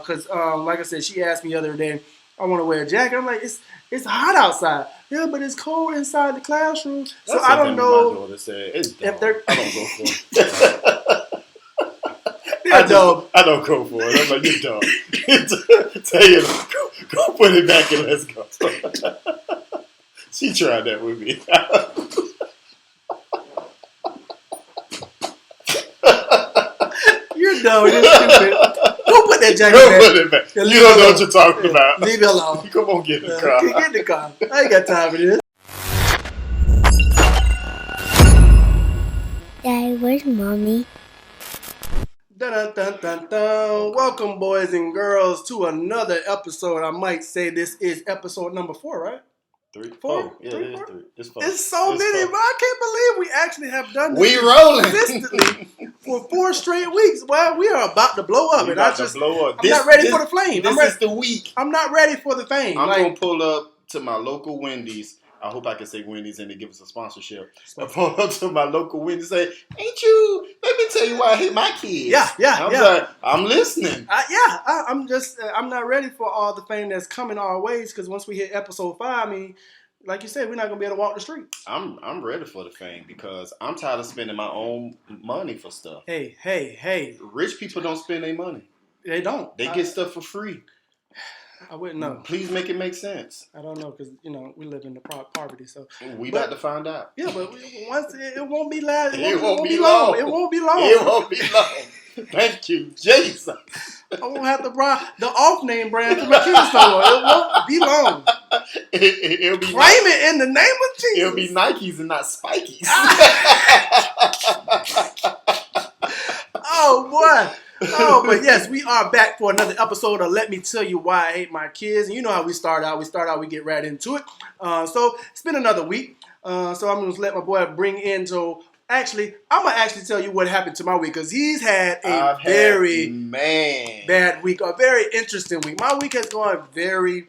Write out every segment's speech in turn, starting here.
Because, like I said, she asked me the other day, I want to wear a jacket. I'm like, it's hot outside. Yeah, but it's cold inside the classroom. So I don't know. My daughter said, it's dumb. If they're, I don't go for it. I don't go for it. I'm like, you're dumb. Tell you, go put it back and let's go. She tried that with me. You're dumb. You're stupid. Go put that jacket back. Put it back. You don't know what you're talking about. Leave it alone. Come on, get in the car. Get in the car. I ain't got time for this. Daddy, where's Mommy? Dun, dun, dun, dun, dun. Welcome, boys and girls, to another episode. I might say this is episode number 4, right? 3, 4? 4. Yeah, it is 3. It's 4. It's so many, but I can't believe we actually have done this. We rolling consistently for 4 straight weeks. Well, we are about to blow up. We and about to blow up. I'm not ready for the flame. This is the week. I'm not ready for the fame. I'm going to pull up to my local Wendy's. I hope I can say Wendy's and they give us a sponsorship. I pull up to my local Wendy's and say, ain't you, let me tell you why I hate my kids. I'm like, I'm listening. I'm not ready for all the fame that's coming our ways, because once we hit episode 5, I mean, like you said, we're not going to be able to walk the streets. I'm ready for the fame because I'm tired of spending my own money for stuff. Hey. Rich people don't spend their money. They don't. They get stuff for free. I wouldn't know. Please make it make sense. I don't know, because we live in the poverty, so we about to find out. Yeah, but once it won't be last. It won't be long. It won't be long. It won't be long. Thank you, Jesus. I won't have to buy the off-name brand to my kids store. It won't be long. It'll be claim it in the name of Jesus. It'll be Nikes and not Spikies. Oh boy. Oh, but yes, we are back for another episode of Let Me Tell You Why I Hate My Kids. And you know how we start out. We get right into it. So it's been another week. So I'm going to let my boy bring in. So actually, I'm going to tell you what happened to my week, because he's had a very bad week, a very interesting week. My week has gone very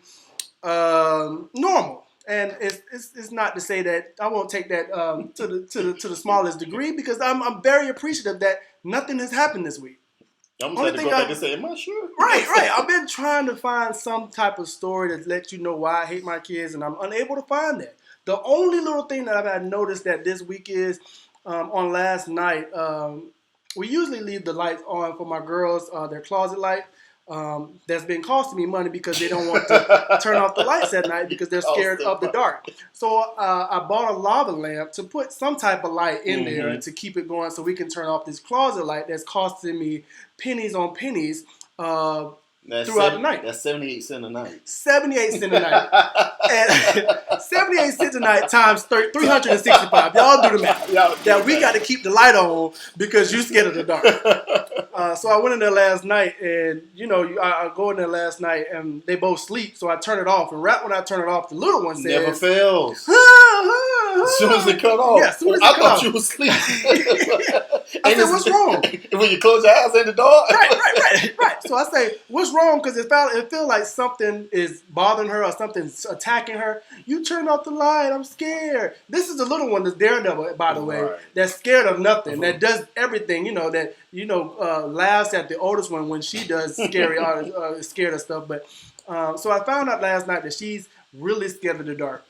normal. And it's not to say that I won't take that to the smallest degree, because I'm very appreciative that nothing has happened this week. I'm going to go back and say, am I sure? Right. I've been trying to find some type of story that lets you know why I hate my kids, and I'm unable to find that. The only little thing that I've noticed that this week is, on last night, we usually leave the lights on for my girls, their closet light. That's been costing me money because they don't want to turn off the lights at night because they're scared of the dark. So I bought a lava lamp to put some type of light in there to keep it going, so we can turn off this closet light that's costing me pennies on pennies throughout the night. That's 78 cents a night. 78 cents a night. And 78 cents a night times 365. Y'all do the math. That we got to keep the light on because you're scared of the dark. So I went in there last night, and I go in there last night, and they both sleep. So I turn it off, and right when I turn it off, the little one says, "Never fails." As soon as it cut off, yeah, as soon as I thought you was asleep. I said, "What's wrong?" When you close your eyes in the door, right. So I say, "What's wrong?" Because it feel like something is bothering her or something's attacking her. You turn off the light. I'm scared. This is the little one, that's daredevil, by the way, that's scared of nothing, that does everything. Laughs at the oldest one when she does scared of stuff. But so I found out last night that she's really scared of the dark.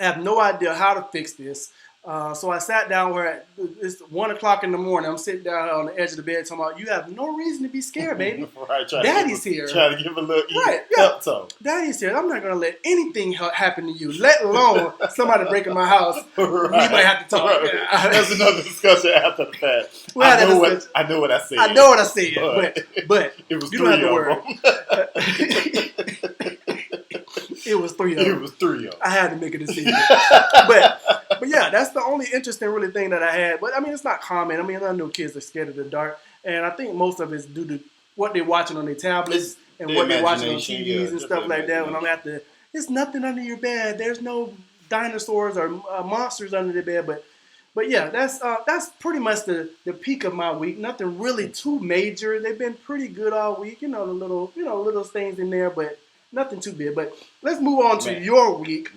I have no idea how to fix this. So I sat down where it's 1 o'clock in the morning. I'm sitting down on the edge of the bed talking about, you have no reason to be scared, baby. Daddy's here. Trying to give a little pep talk. Daddy's here. I'm not going to let anything happen to you, let alone somebody breaking my house. We might have to talk. That's another discussion after the fact. I know what I said. I know what I said, but it was you don't have to worry. It was 3 of them. It was 3 of them. I had to make a decision. But yeah, that's the only interesting really thing that I had. But I mean, it's not common. I mean, I know kids are scared of the dark, and I think most of it's due to what they're watching on their tablets and what they're watching on TVs and stuff like that. When I'm at there's nothing under your bed. There's no dinosaurs or monsters under the bed. But yeah, that's pretty much the peak of my week. Nothing really too major. They've been pretty good all week. The little things in there, but nothing too big. But let's move on to your week.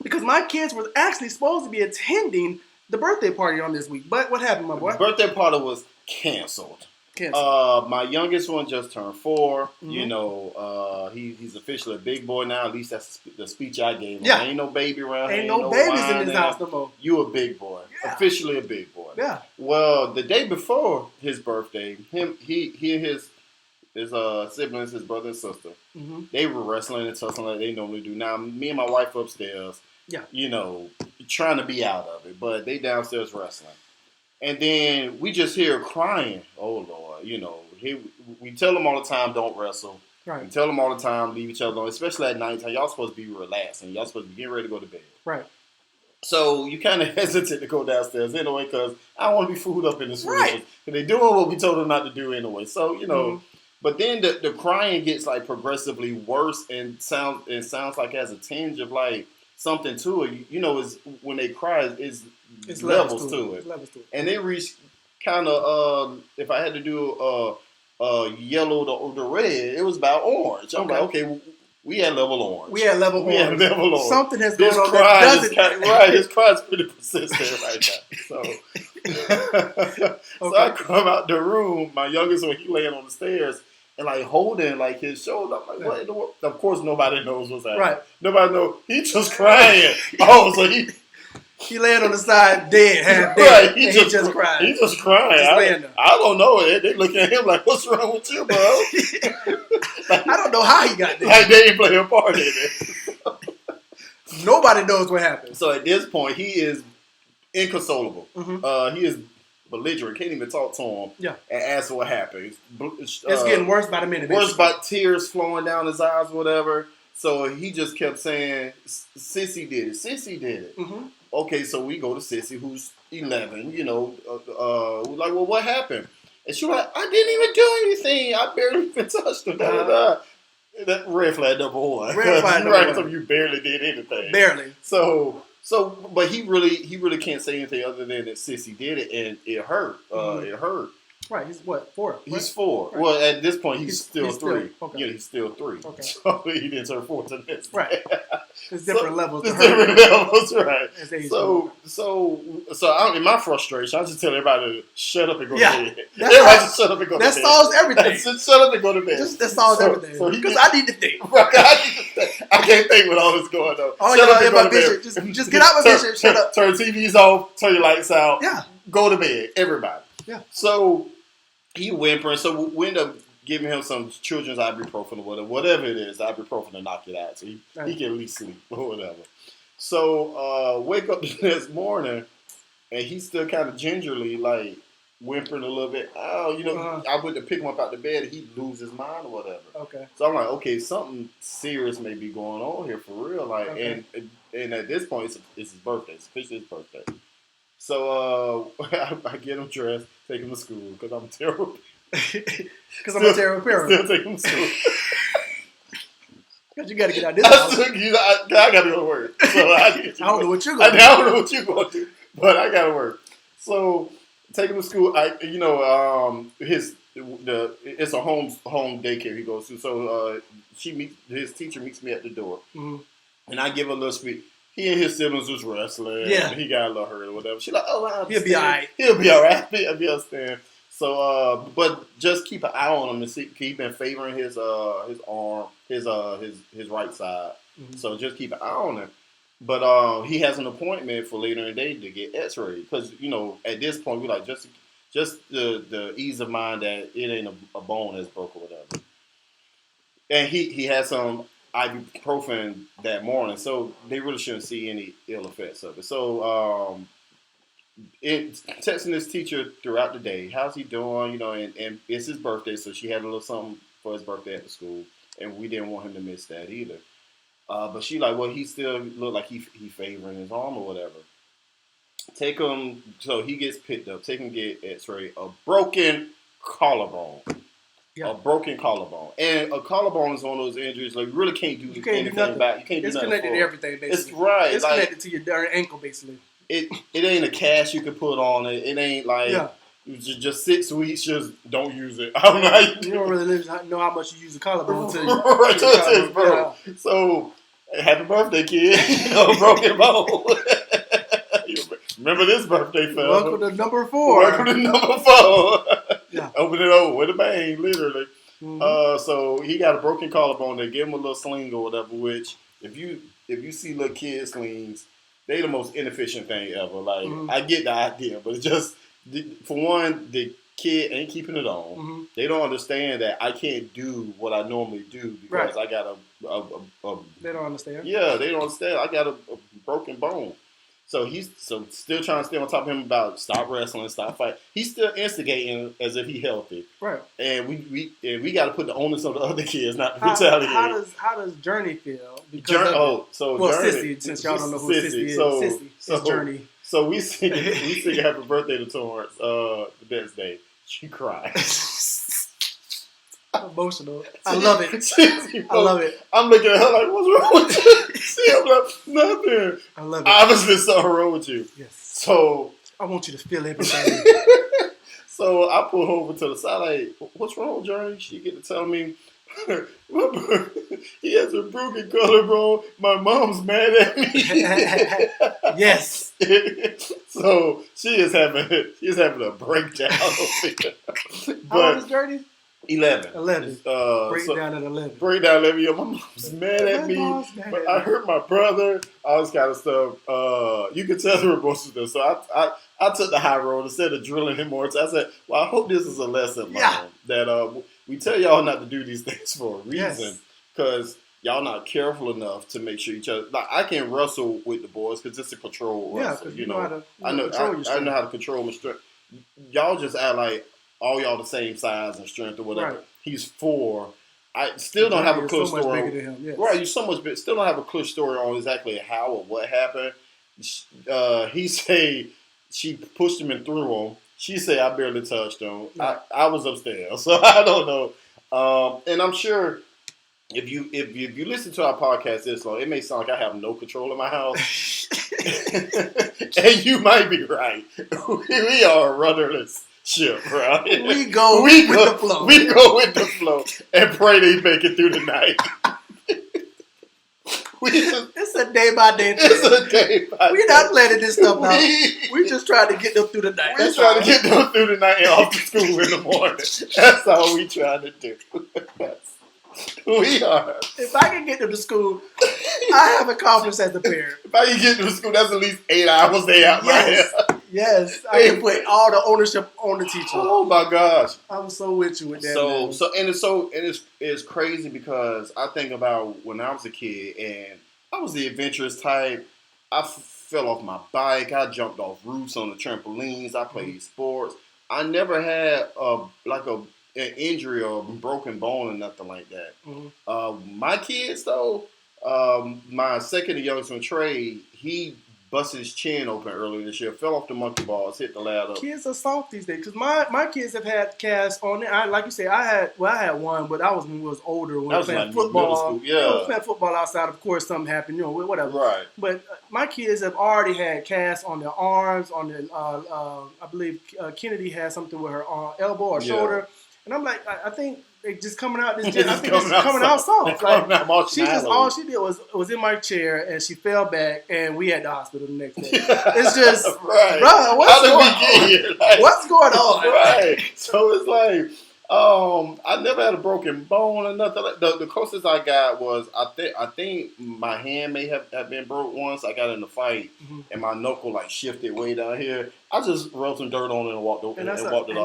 Because my kids were actually supposed to be attending the birthday party on this week. But what happened, my boy? The birthday party was canceled. My youngest one just turned 4. Mm-hmm. You know, he's officially a big boy now. At least that's the speech I gave him. Yeah. Ain't no baby around here. Ain't no babies in this house no more. You a big boy. Yeah. Officially a big boy. Yeah. Well, the day before his birthday, he and his siblings, his brother and sister, mm-hmm. they were wrestling and tussling like they normally do. Now, me and my wife upstairs, you know, trying to be out of it, but they downstairs wrestling. And then we just hear crying. Oh, Lord, you know, we tell them all the time, don't wrestle. Right. We tell them all the time, leave each other alone, especially at nighttime. Y'all supposed to be relaxing. Y'all supposed to be getting ready to go to bed. Right. So you kind of hesitate to go downstairs anyway because I don't want to be fooled up in this right. And they're doing what we told them not to do anyway. So, you know, mm-hmm. But then the crying gets like progressively worse and sounds like it has a tinge of like something to it. You know, is when they cry, it's levels to it. And they reach kind of, if I had to do yellow to red, it was about orange. I'm like, okay, we had level orange. We had level orange. Something has gone on This cry is pretty persistent right now. So I come out the room. My youngest one, he laying on the stairs and like holding like his shoulder. I'm like, what in the world? Of course, nobody knows what's happening. Right. Nobody knows. He's just crying. So he laying on the side, dead, half dead. Right. He just crying. He's just crying. I don't know. They looking at him like, what's wrong with you, bro? Like, I don't know how he got there. Like they ain't playing a part in it. Nobody knows what happened. So at this point, he is inconsolable. Mm-hmm. He is belligerent. Can't even talk to him. Yeah. And ask what happened. It's getting worse by the minute. Worse by tears flowing down his eyes, whatever. So he just kept saying, Sissy did it. Sissy did it. Mm-hmm. Okay, so we go to Sissy, who's 11, you know. We're like, well, what happened? And she was like, I didn't even do anything. I barely even touched her. That red flag number 1. Red flag number 1. So you barely did anything. Barely. So, but he really can't say anything other than that Sissy did it, and it hurt. It hurt. Right, he's what, 4? Right? He's 4. Right. Well, at this point, he's still 3. Okay. Yeah, he's still 3. Okay. So he didn't turn 4 to this. Right. There's different levels. There's different levels, right. So in my frustration, I just tell everybody to shut up and go to bed. Everybody just shut up and go to bed. That solves everything. Just shut up and go to bed. That solves everything. Because I need to think. I can't think with all this going on. Oh, shut up and go to bed. Just get out my vision. Shut up. Turn TVs off. Turn your lights out. Yeah. Go to bed. Everybody. Yeah. So he whimpering. So we end up giving him some children's ibuprofen or whatever it is, ibuprofen to knock it out, so he can at least sleep or whatever. So wake up the next morning, and he's still kind of gingerly like whimpering a little bit. Oh, you know, I went to pick him up out the bed, and he'd lose his mind or whatever. Okay. So I'm like, okay, something serious may be going on here for real. Like, and at this point, it's his birthday. It's officially his birthday. So I get him dressed, take him to school because I'm terrible. Because I'm a terrible parent. Still take him to school. Because you got to get out of this house. I got to go to work. So I don't know what you're going to do. I don't know what you're going to do, but I got to work. So take him to school. It's a home daycare he goes to. So his teacher meets me at the door, and I give a little speech. He and his siblings was wrestling. Yeah. He got a little hurt or whatever. She's like, oh, he'll be all right. He'll be all right. He'll be understand. So, but just keep an eye on him and see. Keep been favoring his arm, his right side. Mm-hmm. So just keep an eye on him. But he has an appointment for later in the day to get X-ray because at this point we like just the ease of mind that it ain't a bone that's broke or whatever. And he had some ibuprofen that morning, so they really shouldn't see any ill effects of it. So texting this teacher throughout the day, how's he doing? And it's his birthday, so she had a little something for his birthday at the school, and we didn't want him to miss that either. But she like, well, he still looked like he favoring his arm or whatever. Take him, so he gets picked up. Take him get X-ray. A broken collarbone. Yeah. A broken collarbone. And a collarbone is one of those injuries like you really can't do anything about. You can't do nothing. It's connected to everything, basically. It's right. It's connected to your darn ankle, basically. It ain't a cast you can put on it. It ain't like just 6 weeks. Just don't use it. I don't know. You don't really know how much you use a collarbone until you. Right, it's bro. Yeah. So happy birthday, kid! Broken bone. Remember this birthday, fella. Welcome to number 4. Welcome to number 4. Yeah. Open it over with a bang, literally. Mm-hmm. So he got a broken collarbone. They give him a little sling or whatever. Which, if you see little kid slings, they the most inefficient thing ever. Like I get the idea, but it's just for one, the kid ain't keeping it on. Mm-hmm. They don't understand that I can't do what I normally do because I got a. They don't understand. Yeah, they don't understand. I got a broken bone. So he's still trying to stay on top of him about stop wrestling, stop fighting. He's still instigating as if he's healthy, right? And we got to put the onus on the other kids not to retaliate. How does Journey feel? Journey, Sissy, since y'all don't know who Sissy is, Sissy is Journey. So we sing happy birthday to Torrance the next day. She cried. Emotional. I love it. I love it. I'm looking at her like, what's wrong with you? See, I'm like, nothing. I love it. Obviously, something wrong with you. Yes. So I want you to feel everything. So I pull her over to the side, like, what's wrong, Journey? She get to tell me, he has a broken collarbone. My mom's mad at me. Yes. So she is having a breakdown. How old is Journey? 11. Breakdown at 11. Breakdown at 11. Yeah, my mom's mad at me. But I hurt my brother. All this kind of stuff. You can tell the emotions. So I took the high road instead of drilling him more. So I said, well, I hope this is a lesson, Mom, that we tell y'all not to do these things for a reason. Because y'all not careful enough to make sure each other. Like, I can wrestle with the boys because it's a control wrestle. You know how to I know how to control my strength. Y'all just act like all y'all the same size and strength or whatever. Right. He's 4. I still don't have a clear story. Much bigger than him. Yes. Right, you're so much bigger. Still don't have a clear story on exactly how or what happened. He say she pushed him and threw him. She said I barely touched him. Right. I was upstairs, so I don't know. And I'm sure if you listen to our podcast this long, it may sound like I have no control in my house, and you might be right. We are a rudderless ship, bro. We go with the flow. We go with the flow and pray they make it through the night. It's a day by day thing. It's a day by day. We're not letting this stuff out. We just trying to get them through the night. We're trying to get them through the night and off to school in the morning. That's all we trying to do. We are. If I can get them to school, I have accomplished as a parent. If I can get them to school, that's at least 8 hours they out my hair. Yes, I can put all the ownership on the teacher. Oh my gosh, I'm so with you with that. It's crazy because I think about when I was a kid and I was the adventurous type. I fell off my bike. I jumped off roofs on the trampolines. I played sports. I never had an injury or broken bone or nothing like that. Mm-hmm. My kids though, my second youngest one, Trey, he busted his chin open earlier this year, fell off the monkey bars, hit the ladder. Kids are soft these days because my kids have had casts on it. Like you say, I had one, but I was when we was older. When I was playing football, playing football outside. Of course, something happened, whatever. Right. But my kids have already had casts on their arms, on their. I believe Kennedy had something with her elbow or shoulder, and I'm like, I think. They just coming out this. I think it's coming out soft. Like, all she did was in my chair and she fell back and we had the hospital the next day. It's just, right. Bro, what's going on? Right. So it's like, I never had a broken bone or nothing. The closest I got was I think my hand may have been broke once. I got in a fight and my knuckle shifted way down here. I just rubbed some dirt on it and walked it off. And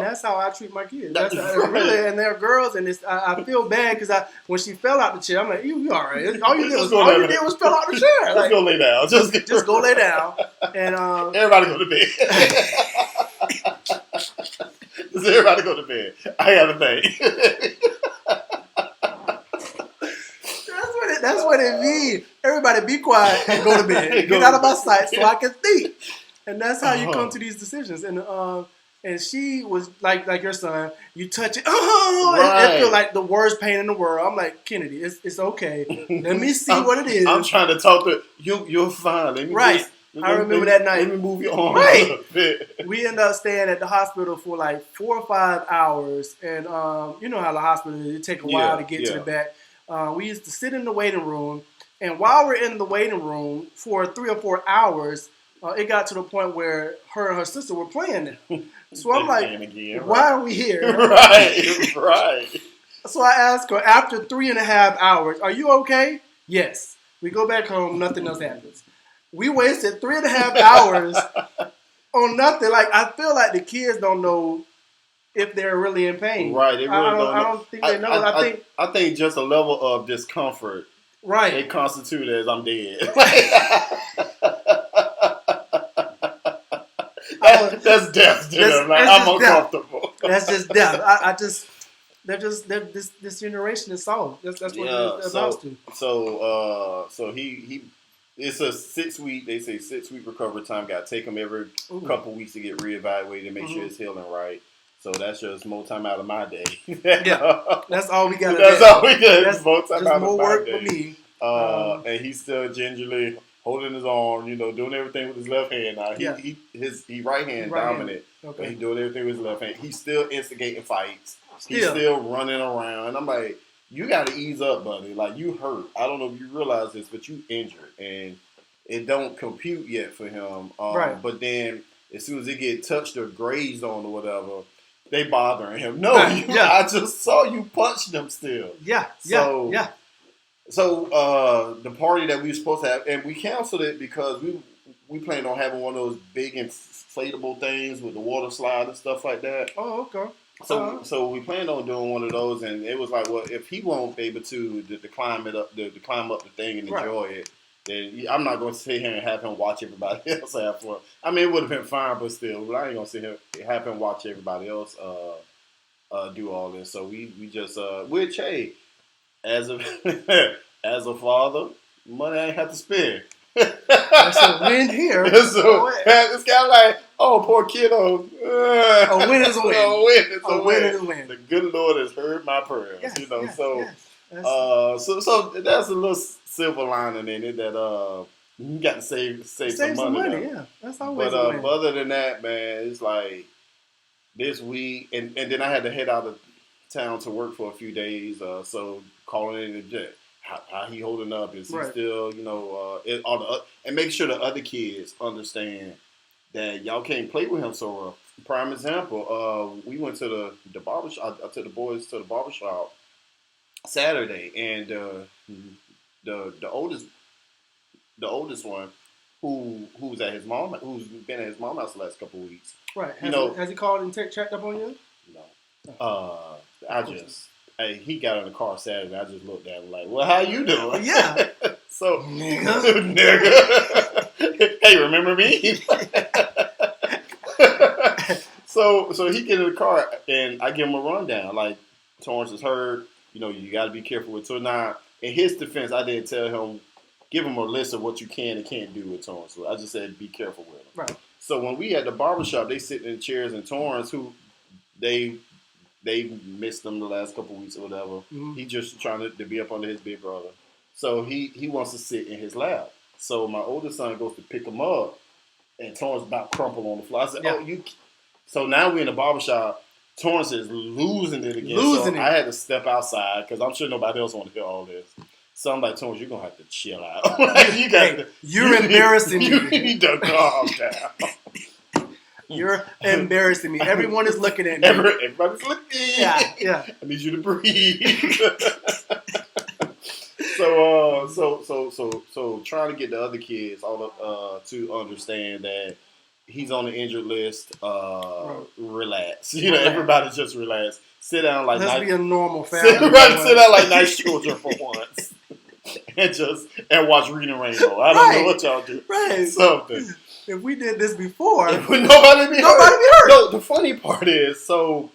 that's how I treat my kids. Really, and they're girls, and I feel bad because when she fell out the chair, I'm like, you all right? All you did was fell out the chair. Just go lay down. Just go lay down. And everybody go to bed. Does everybody go to bed? I got a thing. That's what it means. Everybody be quiet and go to bed. Get out of my sight so I can think. And that's how you come to these decisions. And she was like your son. You touch it, it feel like the worst pain in the world. I'm like, Kennedy, it's okay. Let me see what it is. I'm trying to talk to you. You're fine. Let me I remember that night. Let me move your arm a little bit. We ended up staying at the hospital for 4 or 5 hours. And you know how the hospital is. It takes a while to get to the back. We used to sit in the waiting room. And while we're in the waiting room for 3 or 4 hours, it got to the point where her and her sister were playing it. So I'm like, again, why are we here? Right. So I asked her, after 3.5 hours, are you okay? Yes. We go back home, nothing else happens. We wasted 3.5 hours on nothing. Like, I feel like the kids don't know if they're really in pain. Right. They really I don't think they know. I think just a level of discomfort. Right. It constitutes as I'm dead. That's death to them. Like, I'm uncomfortable. That's just death. This generation is soft. That's what it amounts to. So he it's a 6-week. They say 6-week recovery time. Got to take him every couple weeks to get reevaluated and make sure it's healing right. So that's just more time out of my day. Yeah, that's all we got. That's all we got. That's more time out of more my work day. for me. And he's still gingerly holding his arm, doing everything with his left hand. Now he right hand dominant, but he's doing everything with his left hand. He's still instigating fights. He's still running around. And I'm like, you got to ease up, buddy. Like, you hurt. I don't know if you realize this, but you injured, and it don't compute yet for him. But then as soon as he get touched or grazed on or whatever, they bothering him. No, I just saw you punch them still. So the party that we were supposed to have, and we canceled it because we planned on having one of those big inflatable things with the water slide and stuff like that. Oh, okay. So we planned on doing one of those, and it was like, well, if he won't be able to climb up the thing and enjoy it, then I'm not going to sit here and have him watch everybody else have fun. I mean, it would have been fine, but still, I ain't going to sit here have him watch everybody else do all this. So we just which, hey, as a father, money I ain't have to spend. That's a win here. So it's kind of like, oh, poor kiddo. A win is a win. A win is a win. The good Lord has heard my prayers. So that's a little silver lining in it that you got to save some money. Yeah, that's always a win. But other than that, man, it's like this week, and then I had to head out of town to work for a few days. So calling in the jet. How he holding up? Is he still, and make sure the other kids understand that y'all can't play with him so rough. Prime example, we went to the barbershop. I took the boys to the barbershop Saturday, and the oldest one, who's at his mom, who's been at his mom's house the last couple of weeks. Right. Has he called and checked up on you? No. Hey, he got in the car Saturday. I just looked at him like, well, how you doing? Yeah. So, nigga. Hey, remember me? So he get in the car, and I give him a rundown. Like, Torrance is hurt. You got to be careful with Torrance. Now, in his defense, I didn't tell him, give him a list of what you can and can't do with Torrance. So I just said, be careful with him. Right. So when we at the barbershop, they sitting in chairs, and Torrance, who they missed him the last couple of weeks or whatever. Mm-hmm. He just trying to be up under his big brother. So he wants to sit in his lap. So my oldest son goes to pick him up, and Torrance about crumpled on the floor. I said, "Oh, you." So now we're in the barbershop. Torrance is losing it again. I had to step outside because I'm sure nobody else want to hear all this. So I'm like, Torrance, you're gonna have to chill out. You're embarrassing me. You need to calm down. You're embarrassing me. Everyone is looking at me. Everybody's looking. Yeah. I need you to breathe. So trying to get the other kids to understand that he's on the injured list. Relax. Everybody just relax. Sit down like let's be a normal family. Sit down like nice children for once, and watch Reading Rainbow. I don't know what y'all do. Right. Something. If we did this before, nobody be hurt. No, the funny part is, so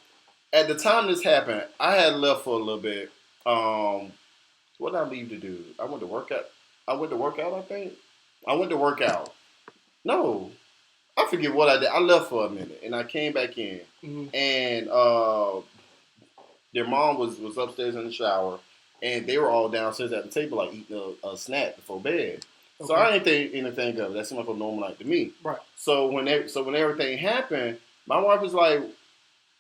at the time this happened, I had left for a little bit. What did I leave to do? I went to work out, I think. I went to work out. No, I forget what I did. I left for a minute, and I came back in. Mm-hmm. And their mom was upstairs in the shower, and they were all downstairs at the table, like eating a snack before bed. Okay. So I didn't think anything of it. That seemed like a normal night to me. Right. So when everything happened, my wife was like,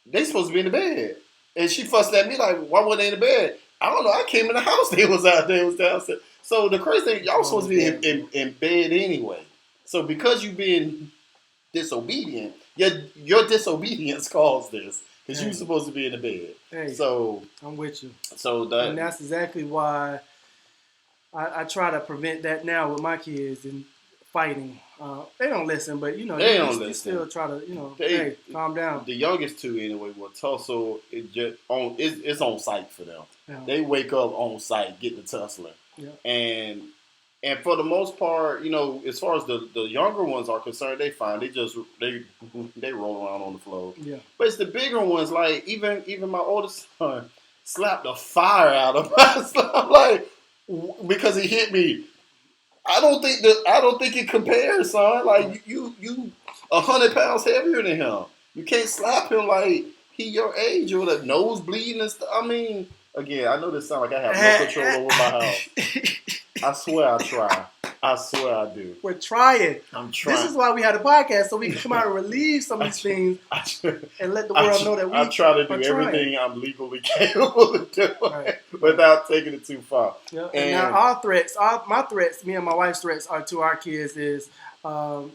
"They supposed to be in the bed," and she fussed at me like, "Why weren't they in the bed?" I don't know. I came in the house. They was out there. It was downstairs. So the crazy thing, y'all was supposed to be in bed anyway. So because you being disobedient, your disobedience caused this. Because you were supposed to be in the bed. Hey, so I'm with you. And that's exactly why I try to prevent that now with my kids and fighting. They don't listen, but they don't listen. You still try to, hey, calm down. The youngest two anyway will tussle. It's on sight for them. Yeah. They wake up on sight, get the tussling, yeah. and for the most part, as far as the younger ones are concerned, they fine. They roll around on the floor. Yeah. But it's the bigger ones, like even my oldest son slapped the fire out of us. I'm like, because he hit me. I don't think it compares, son. Like you 100 pounds heavier than him. You can't slap him like he your age or the nose bleeding and stuff. I mean, again, I know this sounds like I have no control over my house. I swear I try. I swear I do. We're trying. I'm trying. This is why we had a podcast, so we can come out and relieve some of these things and let the world know that we I try to do everything I'm legally capable of doing without taking it too far. Yeah. And now our threats, my threats, me and my wife's threats are to our kids is, y'all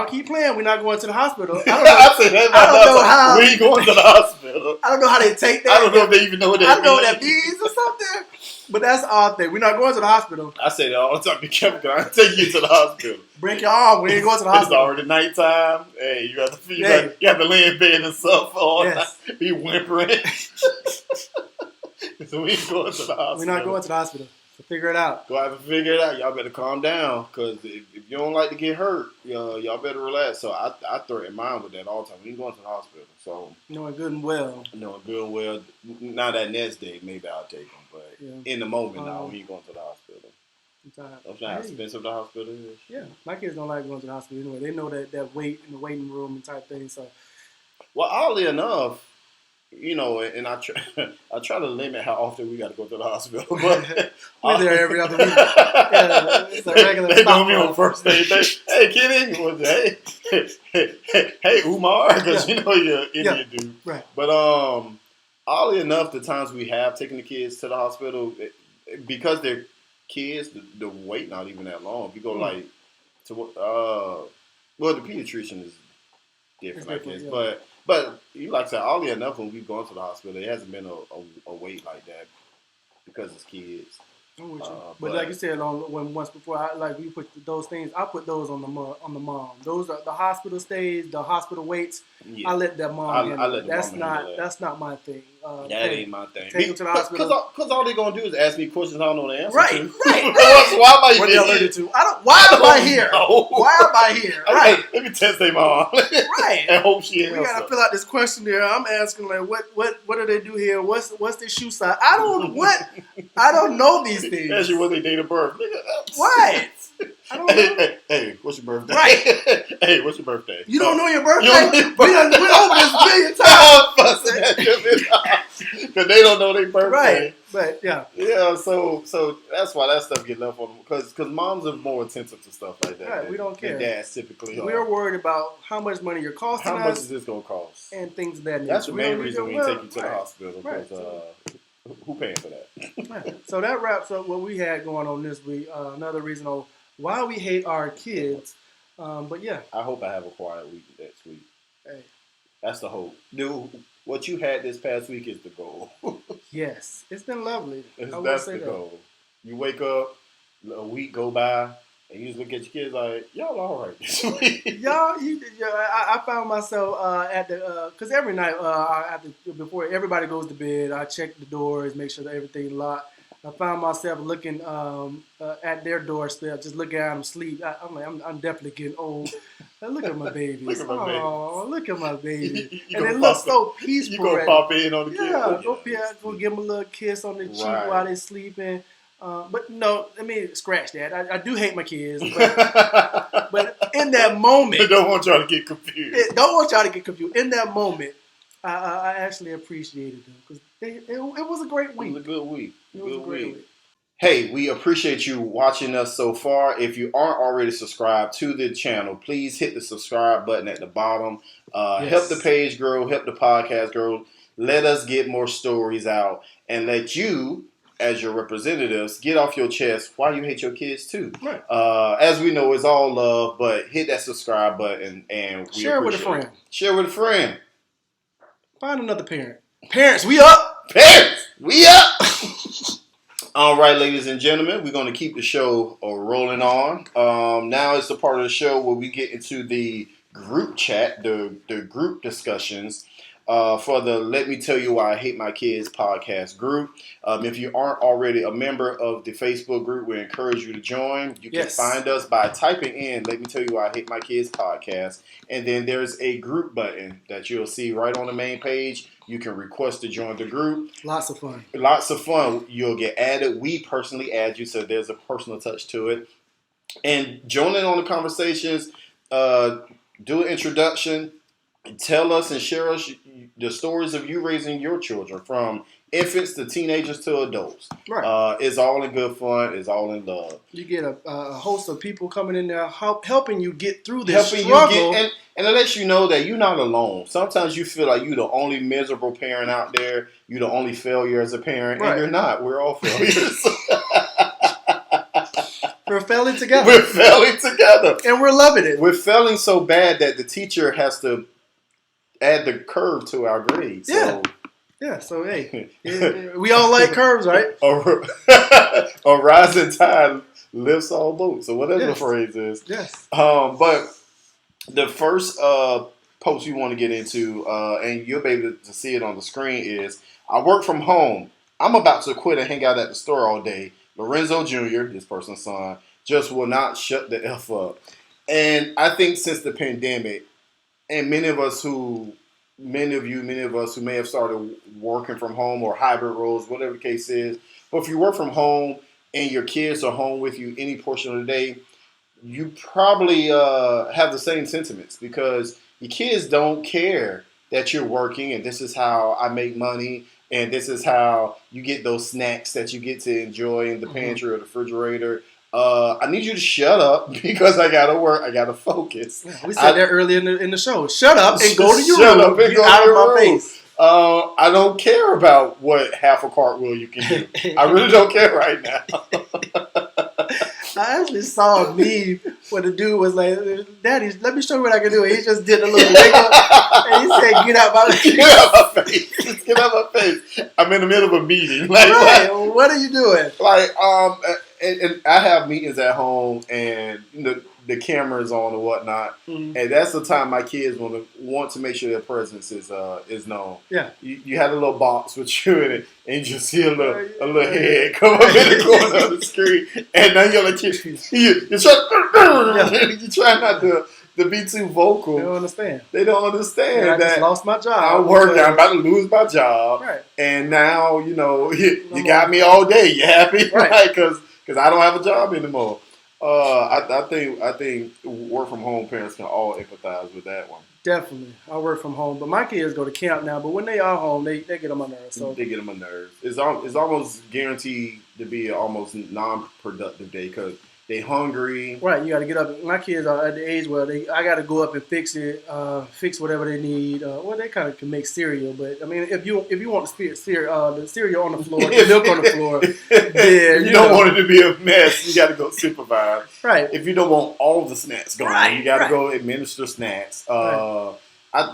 keep playing. We're not going to the hospital. I don't know how. We ain't going to the hospital. I don't know how they take that. I don't know if they even know what that means. I don't know what that means or something. But that's our thing. We're not going to the hospital. I say that all the time. Be careful, I take you to the hospital. Break your arm. We ain't going to the hospital. It's already nighttime. Hey, you have to lay in bed and suffer all night. Be whimpering. So we ain't going to the hospital. We're not going to the hospital. So figure it out. Go have to figure it out. Y'all better calm down, because if you don't like to get hurt, y'all better relax. So I threaten mine with that all the time. We ain't going to the hospital. So knowing good and well. Now that next day, maybe I'll take them. But in the moment, now we ain't going to the hospital. That's not how expensive the hospital is. Yeah, my kids don't like going to the hospital anyway. They know that wait in the waiting room and type thing. So, well, oddly enough, and I try to limit how often we got to go to the hospital. But we're there every other week. It's a regular. They know me on first day. Hey, Kenny, hey, Umar, because you're an Indian dude. Right. But oddly enough, the times we have taken the kids to the hospital, because they're kids, the wait not even that long. If you go the pediatrician is different, I guess. Yeah. But like I said, oddly enough, when we've gone to the hospital, it hasn't been a wait like that because it's kids. But like you said, once before, we put those things. I put those on the mom. Those are the hospital stays, the hospital waits. Yeah. I let that mom handle it. That's not my thing. That ain't my thing. Take them to the hospital. Because all they're gonna do is ask me questions I don't know the answer to. Right. Why am I even here? Why am I here? Why am I here? Right. Let me test their mom. Right. And hope she answers. We gotta fill out this questionnaire. I'm asking what do they do here? What's their shoe size? I don't know these things. Ask you what they date of birth. What? I don't know. Hey, what's your birthday? Right. Hey, what's your birthday? You don't know your birthday? We over this a million times. Because they don't know their birthday. Right. But yeah. Yeah, so that's why that stuff get left on them. Because moms are more attentive to stuff like that. Right, we don't care. Dads typically are. We're worried about how much money you're costing us. How much is this going to cost? And things of that nature. That's the main reason we take you to the hospital. Because who paying for that? Right. So that wraps up what we had going on this week. Another reason on why we hate our kids. But yeah. I hope I have a quiet week next week. Hey. That's the hope. Dude, what you had this past week is the goal. Yes. It's been lovely. That's the goal. You wake up, a week go by, and you just look at your kids like, y'all all right this week. I found myself at the, because every night before everybody goes to bed, I check the doors, make sure that everything's locked. I found myself looking at their doorstep, just looking at them sleep. I'm definitely getting old. Look at my babies. Look at my baby. And it looks so peaceful. You gonna pop in on the kids? Yeah, go give them a little kiss on the cheek while they're sleeping. But no, let me scratch that. I do hate my kids, but in that moment, I don't want y'all to get confused. In that moment, I actually appreciated them because it was a great week. It was a good week. It was a great week. Hey, we appreciate you watching us so far. If you aren't already subscribed to the channel, please hit the subscribe button at the bottom. Help the page grow, help the podcast grow. Let us get more stories out and let you as your representatives, get off your chest why you hate your kids too. Right. As we know, it's all love, but hit that subscribe button and share it with a friend. Share with a friend. Find another parent. Parents, we up. Parents, we up. All right, ladies and gentlemen, we're going to keep the show rolling on. Now it's the part of the show where we get into the group chat, the group discussions for the Let Me Tell You Why I Hate My Kids podcast group. If you aren't already a member of the Facebook group, we encourage you to join. You can find us by typing in Let Me Tell You Why I Hate My Kids podcast. And then there's a group button that you'll see right on the main page. You can request to join the group. Lots of fun. Lots of fun. You'll get added. We personally add you, so there's a personal touch to it. And join in on the conversations. Do an introduction. Tell us and share us the stories of you raising your children, from infants to teenagers to adults. Right. It's all in good fun. It's all in love. You get a host of people coming in there helping you get through this struggle. And it lets you know that you're not alone. Sometimes you feel like you're the only miserable parent out there. You're the only failure as a parent. Right. And you're not. We're all failures. We're failing together. We're failing together. And we're loving it. We're failing so bad that the teacher has to add the curve to our grades. Yeah. Yeah, so hey, we all like curves, right? A rising tide lifts all boats, or whatever the phrase is. Yes. But the first post you want to get into, and you'll be able to see it on the screen, is I work from home. I'm about to quit and hang out at the store all day. Lorenzo Jr., this person's son, just will not shut the F up. And I think since the pandemic, and many of us who may have started working from home or hybrid roles, whatever the case is. But if you work from home and your kids are home with you any portion of the day, you probably have the same sentiments, because your kids don't care that you're working and this is how I make money and this is how you get those snacks that you get to enjoy in the pantry or the refrigerator. I need you to shut up because I gotta work. I gotta focus. Yeah, we said that earlier in the show. Shut up and go to your room. Get out of my face. I don't care about what half a cartwheel you can do. I really don't care right now. I actually saw a meme where the dude was like, "Daddy, let me show you what I can do." And he just did a little wiggle, and he said, "Get out my face! Get out my face! Just get out my face! I'm in the middle of a meeting. Like, right? What are you doing? Like, and I have meetings at home, and the camera's on and whatnot, and that's the time my kids want to make sure their presence is known. Yeah, you had a little box with you in it, and you just see a little head come up in the corner of the screen, and now you're like you're trying not to be too vocal. They don't understand. They don't understand I just lost my job. I'm working. I'm about to lose my job, right? And now you got me all day. You happy, right? Because I don't have a job anymore. I think work from home parents can all empathize with that one. Definitely, I work from home, but my kids go to camp now. But when they are home, they get on my nerves. So they get on my nerves. It's almost guaranteed to be an almost non-productive day because they hungry. Right, you got to get up. My kids are at the age where I got to go up and fix it, fix whatever they need. Well, they kind of can make cereal, but I mean, if you want the cereal on the floor, the milk on the floor, then you don't want it to be a mess. You got to go supervise. Right. If you don't want all the snacks gone, you got to go administer snacks. I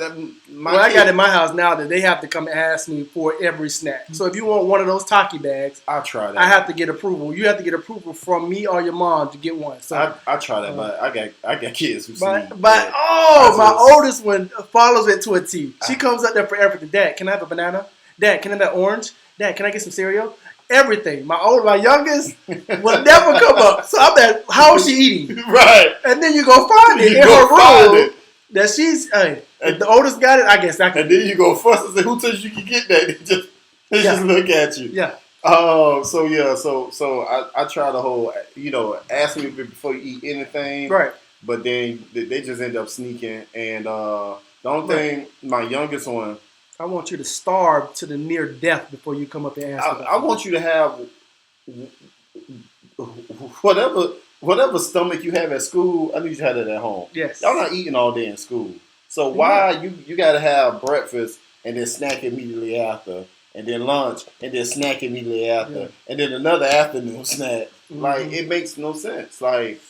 got in my house now that they have to come ask me for every snack. So if you want one of those Taki bags, I'll try that. I have to get approval. You have to get approval from me or your mom to get one. So I try that, but I got kids who sleep. But my oldest one follows it to a T. She comes up there for everything. Dad, can I have a banana? Dad, can I have that orange? Dad, can I get some cereal? Everything. My youngest will never come up. So I'm like, how is she eating? Right. And then you go find it in her room. That she's, if the oldest got it, I guess I can. And then you go fuss and say, who told you could get that? They just look at you. Yeah. So I try the whole, ask me before you eat anything. Right. But then they just end up sneaking. And the only thing, my youngest one. I want you to starve to the near death before you come up and ask me. I want you to have whatever stomach you have at school, I need you to have it at home. Yes. Y'all not eating all day in school. So why you got to have breakfast and then snack immediately after? and then lunch, and then snack immediately after, and then another afternoon snack. Mm-hmm. Like, it makes no sense. Like,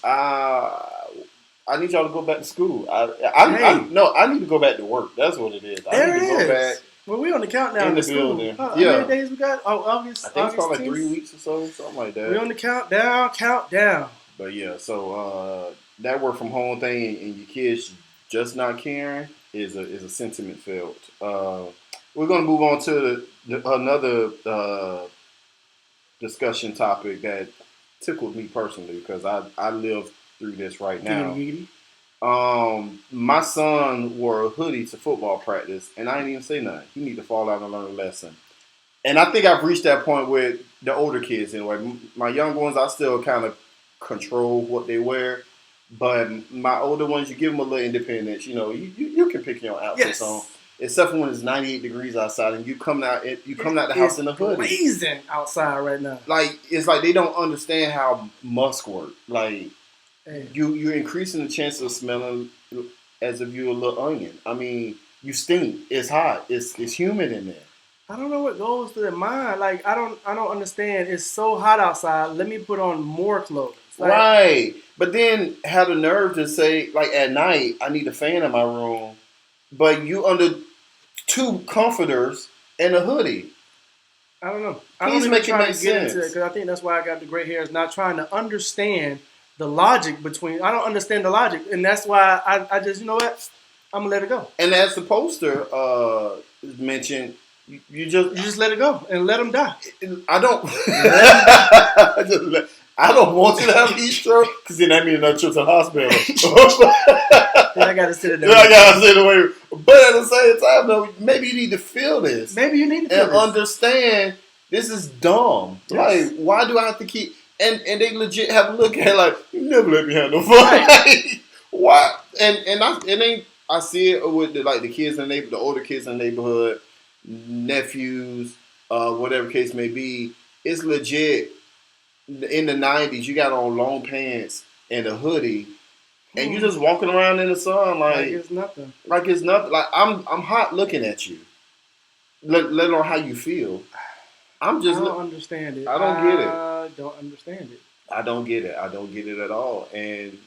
I need y'all to go back to school. I need to go back to work. That's what it is. I need to go back. Well, we're on the countdown in the to school. building. How many days we got? Oh, August. I think it's probably like 3 weeks or so, something like that. We're on the countdown. But yeah, so that work from home thing and your kids just not caring is a sentiment felt. We're gonna move on to another discussion topic that tickled me personally because I live through this right now. My son wore a hoodie to football practice, and I didn't even say nothing. He need to fall out and learn a lesson. And I think I've reached that point with the older kids anyway. My younger ones, I still kind of control what they wear. But my older ones, you give them a little independence. You know, you can pick your own outfits on. Except for when it's 98 degrees outside and you come out the house in a hoodie. It's freezing outside right now. Like, it's like they don't understand how musk work. Like, you're increasing the chance of smelling as if you're a little onion. I mean, you stink. It's hot. It's humid in there. I don't know what goes through their mind. Like, I don't understand. It's so hot outside. Let me put on more clothes. Like, right. But then have the nerve to say, like, at night, I need a fan in my room. But you under 2 comforters and a hoodie. I don't know. I don't even try to get into it because I think that's why I got the gray hairs. Not trying to understand the logic between. I don't understand the logic, and that's why I just, you know what, I'm gonna let it go. And as the poster mentioned, you just let it go and let them die. I don't. I don't want you to have heat stroke because then that means another trip to the hospital. Then I got to sit it there. I got to sit away. But at the same time, though, maybe you need to feel this. Maybe you need to feel this. And understand this is dumb. Yes. Like, why do I have to keep... And they legit have a look at it like, you never let me have no fun. Right. Why? And I see it with the kids in the neighborhood, the older kids in the neighborhood, nephews, whatever case may be. It's legit. In the 90s, you got on long pants and a hoodie, and you just walking around in the sun like it's nothing. Like it's nothing. Like I'm hot looking at you. Let alone how you feel. I don't understand it. I don't get it. I don't understand it. I don't get it. I don't get it at all. And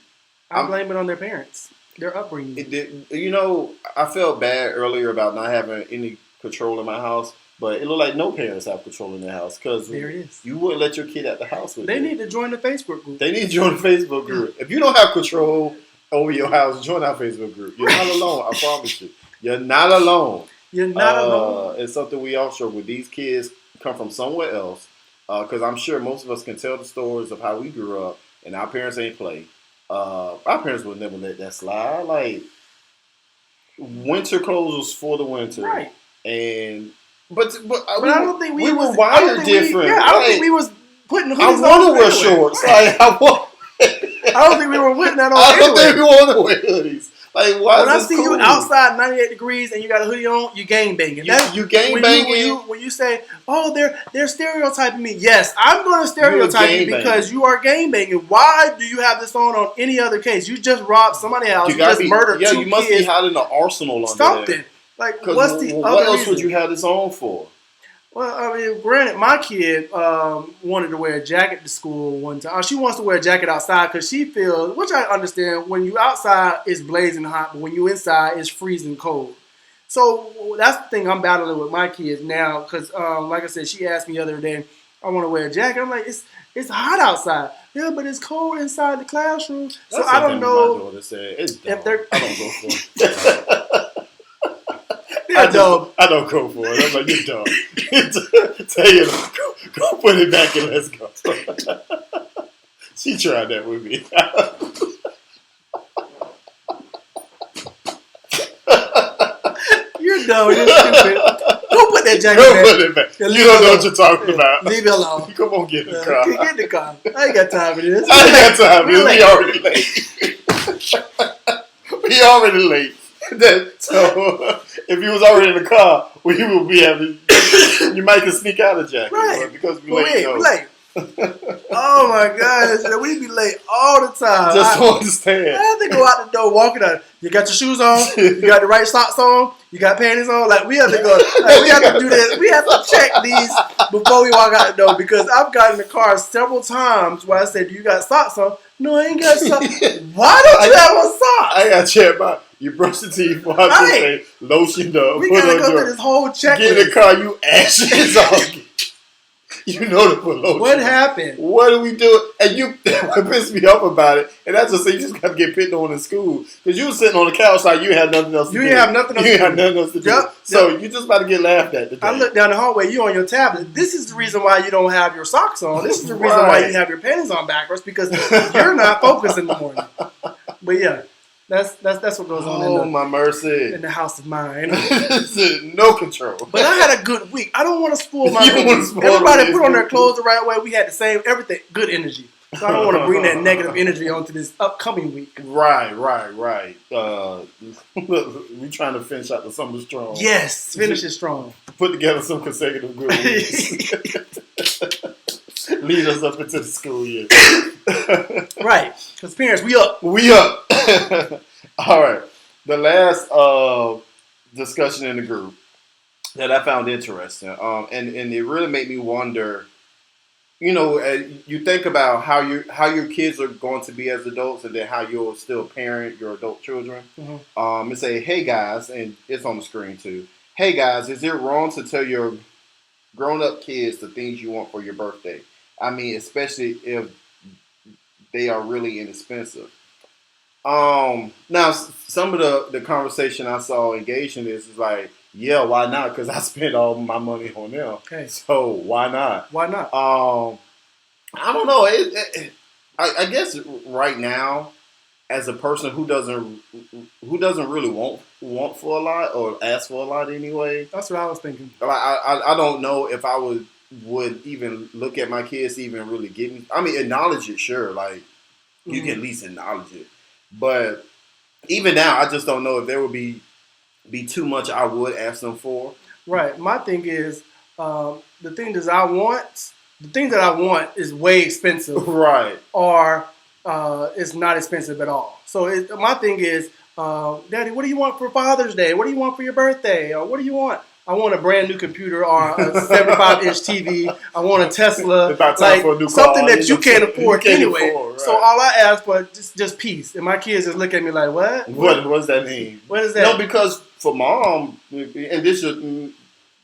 I blame it on their parents, their upbringing. I felt bad earlier about not having any control in my house. But it looked like no parents have control in their house because you wouldn't let your kid at the house with you. They need to join the Facebook group. They need to join the Facebook group. If you don't have control over your house, join our Facebook group. You're not alone. I promise you. You're not alone. You're not alone. It's something we all struggle with. These kids come from somewhere else because I'm sure most of us can tell the stories of how we grew up and our parents ain't play. Our parents would never let that slide. Like, winter clothes was for the winter. Right. And... But I don't think we were wired different. I don't think we was putting hoodies on. I want to wear shorts. Like, I don't think we were putting that on. I don't think we want to wear hoodies. Like, why? When I see you outside 98 degrees and you got a hoodie on, you gang banging. You gang banging. When you say, "Oh, they're stereotyping me," yes, I'm going to stereotype you because you are gang banging. Why do you have this on any other case? You just robbed somebody's house. You just murdered 2 kids. Yeah, you must be hiding an arsenal under there. Like, what's the what other else reason? would you have this on for? Well, I mean, granted, my kid wanted to wear a jacket to school one time. She wants to wear a jacket outside because she feels, which I understand, when you outside it's blazing hot, but when you inside it's freezing cold. So that's the thing I'm battling with my kids now because, like I said, she asked me the other day, I want to wear a jacket. I'm like, it's hot outside. Yeah, but it's cold inside the classroom. So I don't know my daughter said. It's if they're. I don't go for it. I don't go for it. I'm like, you're dumb. Tell you, go put it back and let's go. She tried that with me. You're dumb. You're stupid. Go put that jacket back. Put it back. You don't know what you're talking about. Leave it alone. Come on, get in the car. Get in the car. I ain't got time for this. I ain't got time for this. We already late. We already late. So if you was already in the car, we would be having. You might can sneak out of jacket, right? Because we late. Late. Oh my gosh, we be late all the time. Just don't understand. I have to go out the door, walking out. You got your shoes on. You got the right socks on. You got panties on. Like we have to go. Like, we have to do this. We have to check these before we walk out the door because I've gotten in the car several times where I said, "Do you got socks on?" No, I ain't got socks. Why don't you have on socks? I got to check my. You brush your teeth, wash your face, lotion up. We gotta go through this whole checklist. Get in the car, you ashes off. You know to put lotion. What happened? What do we do? And you what pissed me off about it. And that's just say you just got to get picked on in school because you was sitting on the couch like you had nothing else to do. You have nothing else to do. Yep. So you just about to get laughed at. Today. I look down the hallway. You on your tablet. This is the reason why you don't have your socks on. This is the reason why you have your panties on backwards because you're not focused in the morning. But yeah. That's what goes on my mercy. In the house of mine. No control. But I had a good week. I don't want to spoil my week. Everybody put on their clothes the right way. We had the same everything, good energy. So I don't want to bring that negative energy onto this upcoming week. Right. We trying to finish out the summer strong. Yes, finish it strong. Put together some consecutive good weeks. Lead us up into the school year. Right. Because parents, we up. We up. All right. The last discussion in the group that I found interesting, and it really made me wonder. You know, you think about how your kids are going to be as adults, and then how you'll still parent your adult children. Mm-hmm. And say, "Hey guys," and it's on the screen too. "Hey guys, is it wrong to tell your grown-up kids the things you want for your birthday? I mean, especially if they are really inexpensive." Now, some of the conversation I saw engaged in this is like, yeah, why not? Because I spent all my money on them. Okay. So why not? Why not? I don't know. I guess right now, as a person who doesn't really want for a lot or ask for a lot anyway. That's what I was thinking. I don't know if I would even look at my kids to even really get me. I mean, acknowledge it, sure. Like you can at least acknowledge it. But even now, I just don't know if there would be too much I would ask them for. Right. My thing is, the thing that I want is way expensive. Right. Or it's not expensive at all. So my thing is, Daddy, what do you want for Father's Day? What do you want for your birthday? Or what do you want? I want a brand new computer or a 75-inch TV. I want a Tesla. Like for a new something car, that you can't afford anyway. Right. So all I ask for is just peace. And my kids just look at me like, what? What does that mean? What is that? No, because for mom, and this is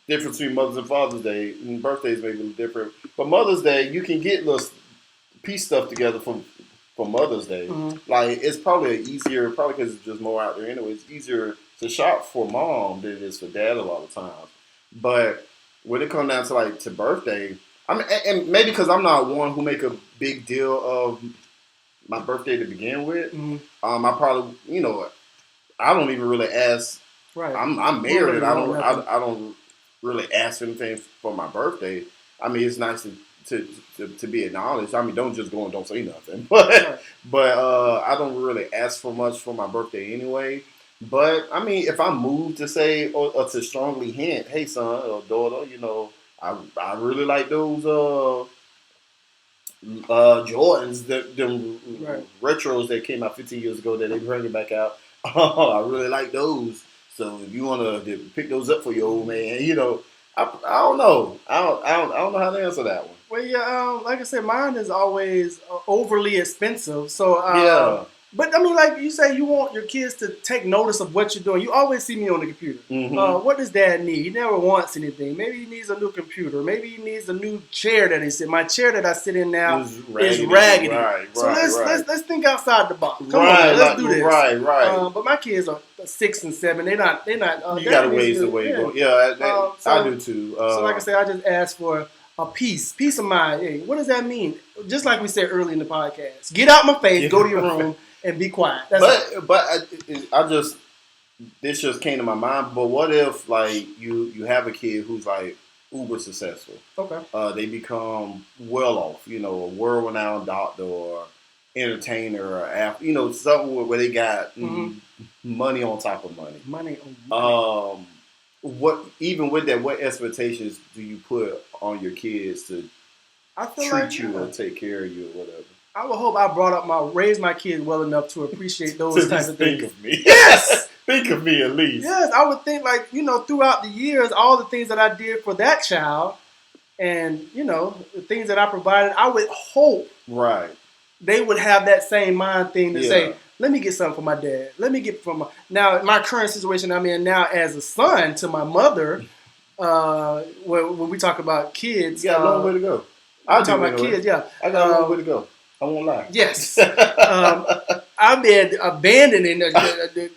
difference between Mother's and Father's Day, and birthdays may be different. But Mother's Day, you can get little piece stuff together for Mother's Day. Mm-hmm. Like it's probably easier, probably because it's just more out there anyway. It's easier to shop for mom than it is for dad a lot of times. But when it comes down to to birthday, I mean, and maybe because I'm not one who make a big deal of my birthday to begin with. Mm-hmm. I probably, I don't even really ask. Right. I'm married. I don't really ask anything for my birthday. I mean, it's nice to be acknowledged. I mean, don't just go and don't say nothing. But I don't really ask for much for my birthday anyway. But I mean, if I move to say or to strongly hint, hey son or daughter, I really like those Jordans, them retros that came out 15 years ago that they bring it back out. I really like those. So if you want to pick those up for your old man, I don't know. I don't know how to answer that one. Well, yeah, like I said, mine is always overly expensive. So yeah. But I mean, like you say, you want your kids to take notice of what you're doing. You always see me on the computer. Mm-hmm. What does Dad need? He never wants anything. Maybe he needs a new computer. Maybe he needs a new chair that he sit. My chair that I sit in now is raggedy. Right, so let's think outside the box. Come on, let's do this. Right. But my kids are 6 and 7. They're not. You got a ways away. Yeah, I do too. So like I said, I just ask for a peace of mind. Hey, what does that mean? Just like we said early in the podcast, get out my face, go to your room. And be quiet. This just came to my mind. But what if you have a kid who's uber successful? Okay. They become well off. A world-renowned doctor or entertainer or athlete. Something where they got money on top of money. Money on money. What expectations do you put on your kids to I feel treat you or take care of you or whatever. I would hope I raised my kids well enough to appreciate those types of things. Think of me. Yes! Think of me at least. Yes, I would think like, throughout the years, all the things that I did for that child and, the things that I provided, I would hope they would have that same mind thing to say, let me get something for my dad. Let me get from now my current situation I'm in now as a son to my mother. When we talk about kids, you got a long way to go. I'm talking about kids. Yeah, I got a long way to go. I won't lie. Yes, I've been abandoning,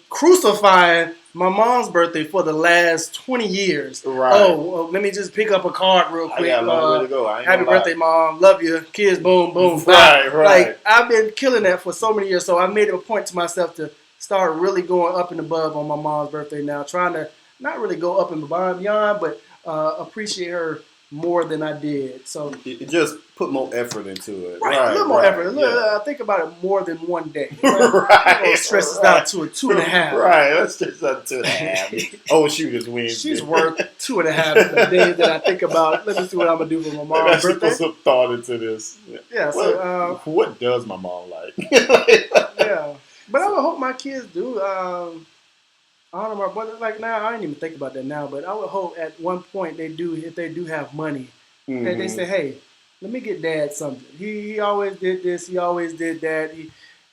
crucifying my mom's birthday for the last 20 years. Right. Oh, let me just pick up a card real quick. I got a long way to go. Happy birthday, Mom. Love you. Kids, boom, boom. Right. Like, I've been killing that for so many years. So I made it a point to myself to start really going up and above on my mom's birthday now. Trying to not really go up and beyond, but appreciate her more than I did. So it just put more effort into it. Right, a little more effort. Think about it more than one day. Right? Stress it out to a 2.5. Right, let's stress out to 2.5. Oh, shoot, it's Wednesday. She's worth 2.5 days that I think about. Let me see what I'm gonna do for my mom's birthday. Put some thought into this. Yeah. So, what does my mom like? Yeah, but I would hope my kids do. Honor my brother. Like now, I didn't even think about that now, but I would hope at one point they do, if they do have money, that they say, "Hey, let me get Dad something. He always did this. He always did that."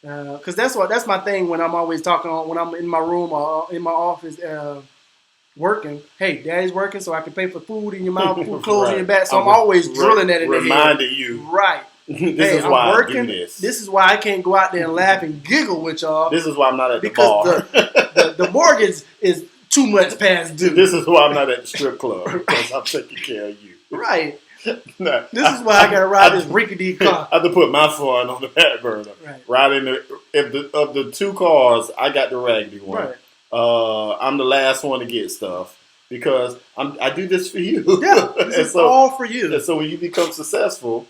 Because that's my thing when I'm always talking when I'm in my room or in my office working. Hey, Daddy's working, so I can pay for food in your mouth, food, clothes in your back. So I'm always drilling that in the head. Reminding you, right? This is why I'm working. This is why I can't go out there and laugh and giggle with y'all. This is why I'm not at the bar. Because the mortgage is 2 months past due. This is why I'm not at the strip club, because I'm taking care of you. Right. No, this is why I got to ride this rickety car. I have to put my fun on the back burner. Right. Riding of the 2 cars, I got the raggedy one. Right. I'm the last one to get stuff because I do this for you. Yeah, this is all for you. And so when you become successful,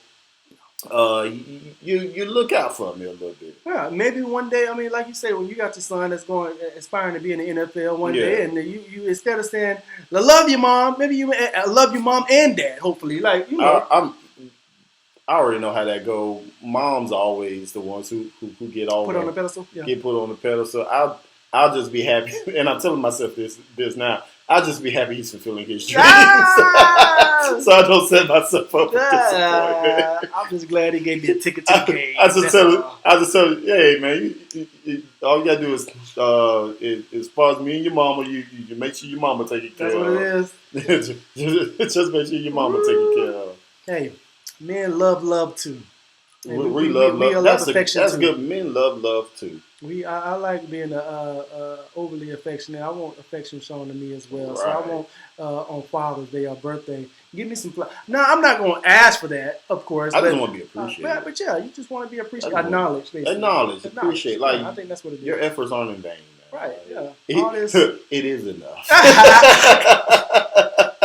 you look out for me a little bit. Yeah, maybe one day. I mean, like you say, when you got your son that's aspiring to be in the NFL one day, and you instead of saying "I love you, Mom," maybe you "I love you, Mom and Dad." Hopefully, like I already know how that go. Moms are always the ones who get all put on the pedestal. Yeah. Get put on the pedestal. I'll just be happy, and I'm telling myself this now. I'll just be happy he's fulfilling his dreams. So I don't set myself up for disappointment. I'm just glad he gave me a ticket to the game. I just tell him, hey man, all you gotta do is as far as me and your mama, you make sure your mama take it care of. That's what it is. Just make sure your mama take it care of. Hey, men love too. We love affection. That's good. Men love too. I like being overly affectionate. I want affection shown to me as well. Right. So I want on Father's Day or birthday, give me some flowers. Now I'm not going to ask for that, of course. I just want to be appreciated. But yeah, you just want to be appreciated. Acknowledged, basically. Acknowledged, appreciate. Like I think that's what it is. Your efforts aren't in vain. Man. Right. Yeah. It is enough.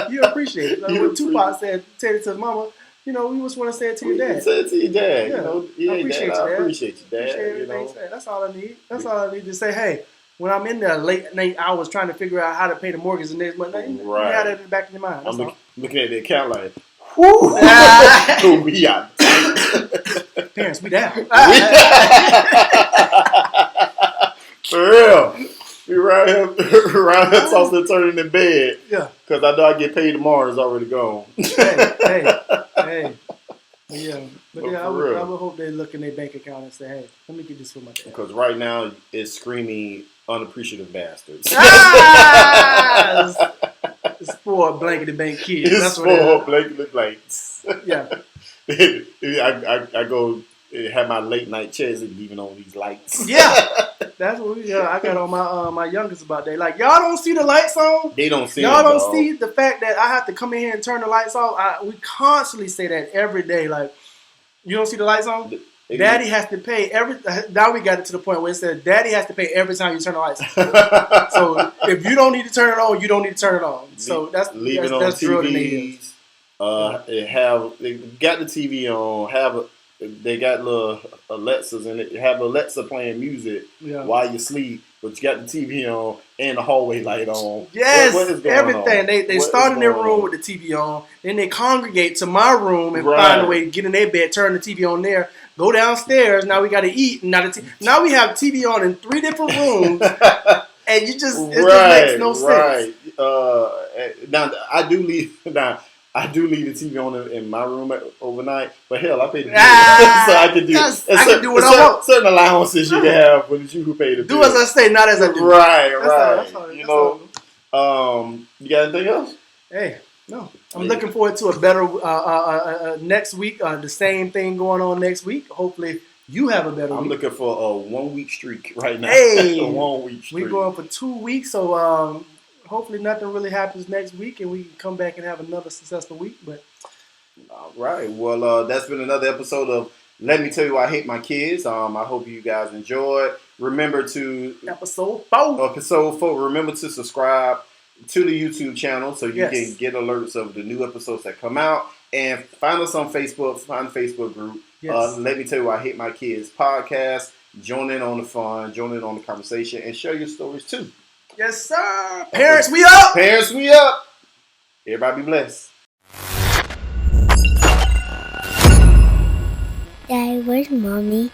You appreciate it. Like when Tupac said to his mama. We just want to say it to your dad. Say it to your dad. Yeah. I appreciate you, Dad. I appreciate you, Dad. Appreciate everything. That's all I need. That's all I need to say. Hey, when I'm in there late night hours trying to figure out how to pay the mortgage the next month, you have that in the back of your mind. I'm looking at the account like, whoo, we out. Parents, we down. For real. We right here tossing and turning in bed. Yeah. Because I know I get paid tomorrow. It's already gone. Hey. Yeah. But yeah, I would hope they look in their bank account and say, hey, let me get this for my dad. Because right now it's screaming unappreciative bastards. It's for blankety bank kids. It's for blankety blanks. Yeah. I go have my late night chairs and leaving on these lights. Yeah. That's what I got on my youngest about that. Like, y'all don't see the lights on? They don't see y'all don't see the fact that I have to come in here and turn the lights off? We constantly say that every day. Like, you don't see the lights on? Daddy has to pay now we got it to the point where it says Daddy has to pay every time you turn the lights on. So if you don't need to turn it on, you don't need to turn it on. So that's TVs. They got the TV on. they got little Alexas and it have Alexa playing music while you sleep, but you got the TV on and the hallway light on. Yes, what is going everything. On? They start in their room with the TV on, then they congregate to my room and find a way to get in their bed, turn the TV on there, go downstairs. Now we got to eat. Now now we have TV on in 3 different rooms, and it just makes no sense. Now I do leave the TV on in my room overnight, but hell, I pay the bill, so I can do what I want. Certain allowances you can have when it's you who pay the bill. Do as I say, not as I do. Right. You got anything else? Hey, no. I'm looking forward to a better next week. The same thing going on next week. Hopefully, you have a better week. I'm looking for a 1 week streak right now. Hey, a 1 week streak. We're going for 2 weeks, so hopefully nothing really happens next week, and we can come back and have another successful week. But all right, well, that's been another episode of Let Me Tell You I Hate My Kids. I hope you guys enjoyed. Remember to episode 4. Remember to subscribe to the YouTube channel so you can get alerts of the new episodes that come out. And find us on Facebook. Find the Facebook group. Let Me Tell You I Hate My Kids podcast. Join in on the fun. Join in on the conversation, and share your stories too. Yes, sir. Parents, we up. Parents, we up. Everybody be blessed. Daddy, where's Mommy?